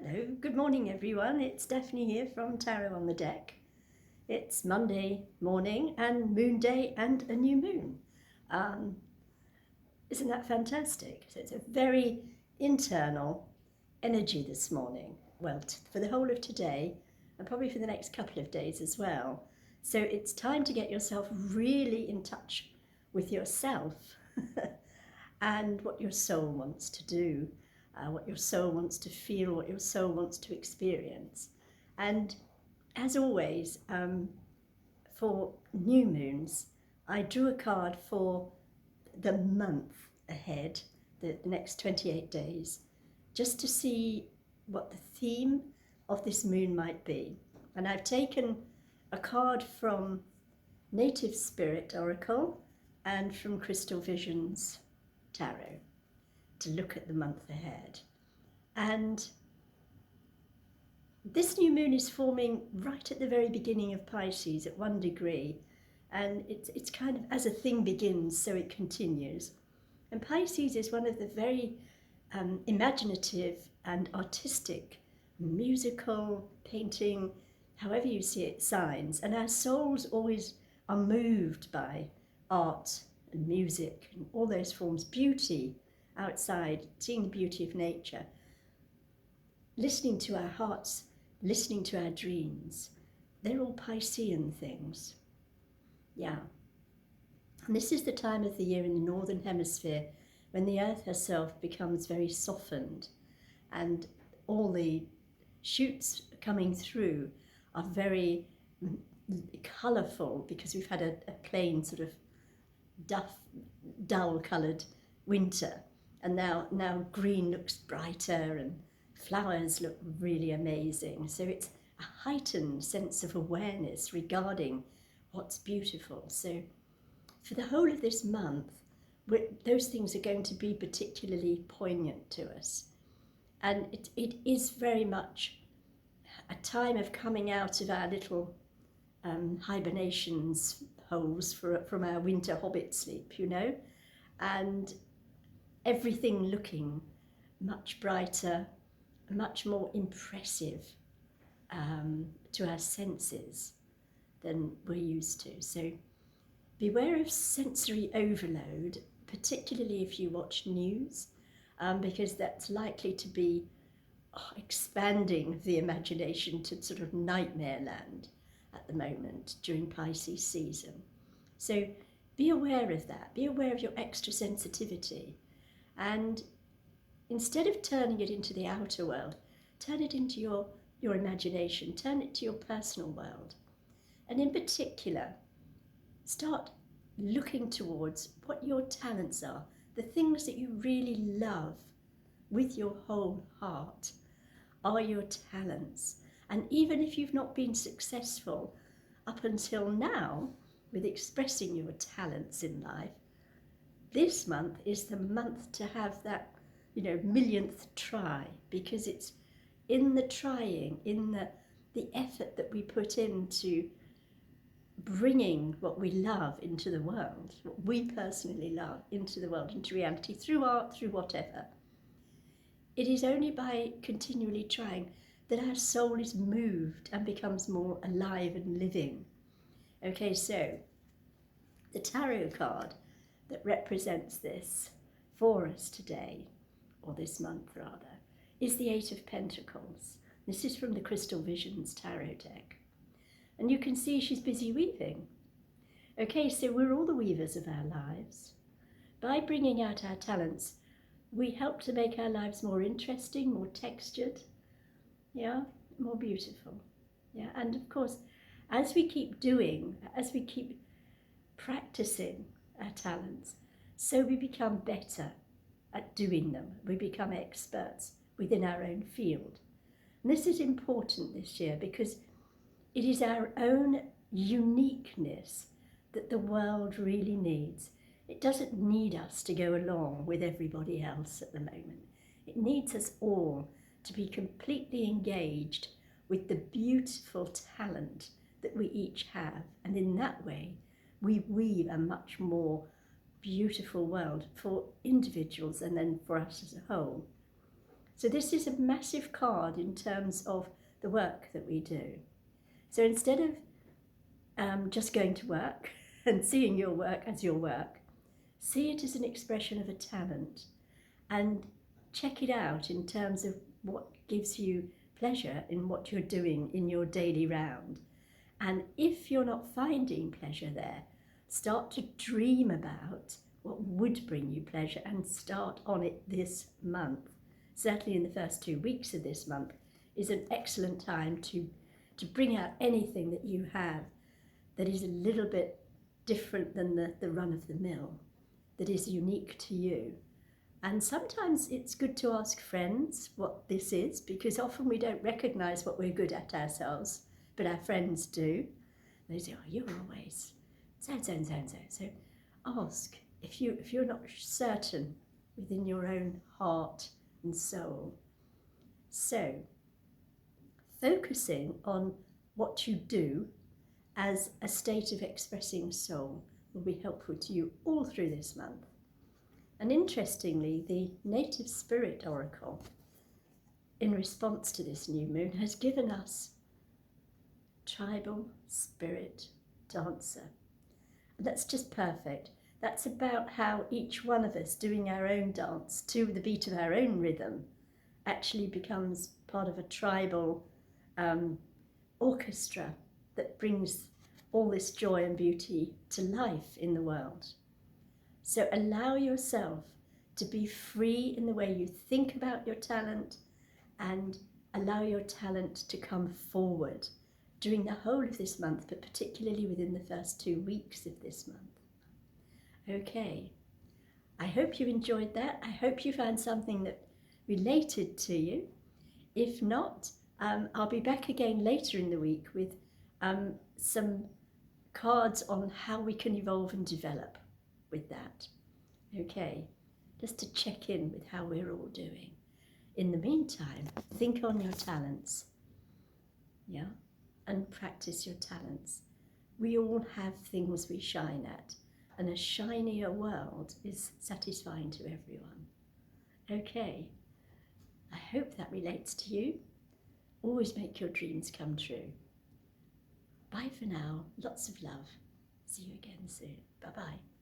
Hello, good morning everyone. It's Stephanie here from Tarot on the Deck. It's Monday morning and moon day and a new moon. Isn't that fantastic? So it's a very internal energy this morning. Well, for the whole of today and probably for the next couple of days as well. So it's time to get yourself really in touch with yourself and what your soul wants to do. What your soul wants to feel, what your soul wants to experience. And as always, for new moons, I drew a card for the month ahead, the next 28 days, just to see what the theme of this moon might be. And I've taken a card from Native Spirit Oracle and from Crystal Visions Tarot to look at the month ahead. And this new moon is forming right at the very beginning of Pisces at 1 degree, and it's kind of as a thing begins, so it continues. And Pisces is one of the very imaginative and artistic, musical, painting, however you see it, signs. And our souls always are moved by art and music and all those forms, beauty outside, seeing the beauty of nature, listening to our hearts, listening to our dreams. They're all Piscean things. Yeah. And this is the time of the year in the Northern Hemisphere when the Earth herself becomes very softened and all the shoots coming through are very colourful because we've had a plain sort of dull coloured winter. And now green looks brighter and flowers look really amazing. So it's a heightened sense of awareness regarding what's beautiful. So for the whole of this month, those things are going to be particularly poignant to us. And it is very much a time of coming out of our little hibernations holes from our winter hobbit sleep, you know, and everything looking much brighter, much more impressive to our senses than we're used to. So beware of sensory overload, particularly if you watch news, because that's likely to be expanding the imagination to sort of nightmare land at the moment during Pisces season. So be aware of that. Be aware of your extra sensitivity. And instead of turning it into the outer world, turn it into your imagination, turn it to your personal world. And in particular, start looking towards what your talents are, the things that you really love with your whole heart are your talents. And even if you've not been successful up until now with expressing your talents in life, this month is the month to have that, millionth try, because it's in the trying, in the effort that we put into bringing what we love into the world, what we personally love into the world, into reality, through art, through whatever. It is only by continually trying that our soul is moved and becomes more alive and living. Okay, so the tarot card that represents this for us today, or this month rather, is the Eight of Pentacles. This is from the Crystal Visions Tarot deck. And you can see she's busy weaving. Okay, so we're all the weavers of our lives. By bringing out our talents, we help to make our lives more interesting, more textured, more beautiful. Yeah, and of course, as we keep practicing our talents, so we become better at doing them. We become experts within our own field. And this is important this year because it is our own uniqueness that the world really needs. It doesn't need us to go along with everybody else at the moment. It needs us all to be completely engaged with the beautiful talent that we each have. And in that way, we weave a much more beautiful world for individuals and then for us as a whole. So this is a massive card in terms of the work that we do. So instead of just going to work and seeing your work as your work, see it as an expression of a talent and check it out in terms of what gives you pleasure in what you're doing in your daily round. And if you're not finding pleasure there, start to dream about what would bring you pleasure and start on it this month. Certainly in the first 2 weeks of this month is an excellent time to bring out anything that you have that is a little bit different than the run of the mill, that is unique to you. And sometimes it's good to ask friends what this is, because often we don't recognise what we're good at ourselves, but our friends do. They say, oh, you're always so. So ask if you're not certain within your own heart and soul. So focusing on what you do as a state of expressing soul will be helpful to you all through this month. And interestingly, the Native Spirit Oracle, in response to this new moon, has given us Tribal Spirit Dancer. And that's just perfect. That's about how each one of us doing our own dance to the beat of our own rhythm actually becomes part of a tribal orchestra that brings all this joy and beauty to life in the world. So allow yourself to be free in the way you think about your talent, and allow your talent to come forward during the whole of this month, but particularly within the first 2 weeks of this month. Okay, I hope you enjoyed that. I hope you found something that related to you. If not, I'll be back again later in the week with some cards on how we can evolve and develop with that. Okay, just to check in with how we're all doing. In the meantime, think on your talents, yeah, and practice your talents. We all have things we shine at, and a shinier world is satisfying to everyone. Okay, I hope that relates to you. Always make your dreams come true. Bye for now. Lots of love. See you again soon. Bye-bye.